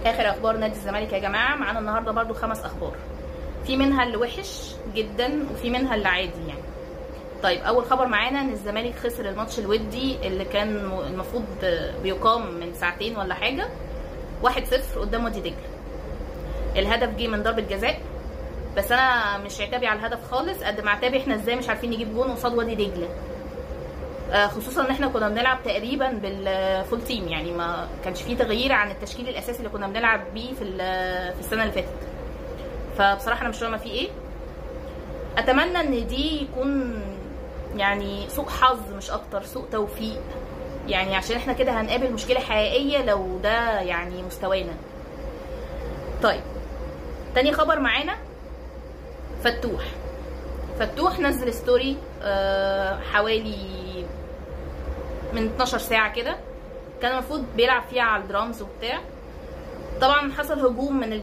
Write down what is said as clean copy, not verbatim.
اخر اخبار نادي الزمالك يا جماعه. معانا النهارده برضو 5 اخبار، في منها اللي وحش جدا وفي منها اللي عادي يعني. طيب اول خبر معانا ان الزمالك خسر الماتش الودي اللي كان المفروض بيقام من ساعتين ولا حاجه 1-0 قدام وادي دجله. الهدف جه من ضربه جزاء، بس انا مش عتابي على الهدف خالص قد ما عتابي احنا ازاي مش عارفين نجيب جون قصاد وادي دجله، خصوصا ان احنا كنا بنلعب تقريبا بالفول تيم، يعني ما كانش فيه تغيير عن التشكيل الاساسي اللي كنا بنلعب بيه في السنه اللي فاتت. فبصراحه انا مش فاهمه فيه ايه. اتمنى ان دي يكون يعني سوء حظ مش اكتر، سوء توفيق، يعني عشان احنا كده هنقابل مشكله حقيقيه لو ده يعني مستوانا. طيب تاني خبر معانا فتوح نزل ستوري حوالي من 12 ساعه كده، كان المفروض بيلعب فيها على الدرامز وبتاع. طبعا حصل هجوم من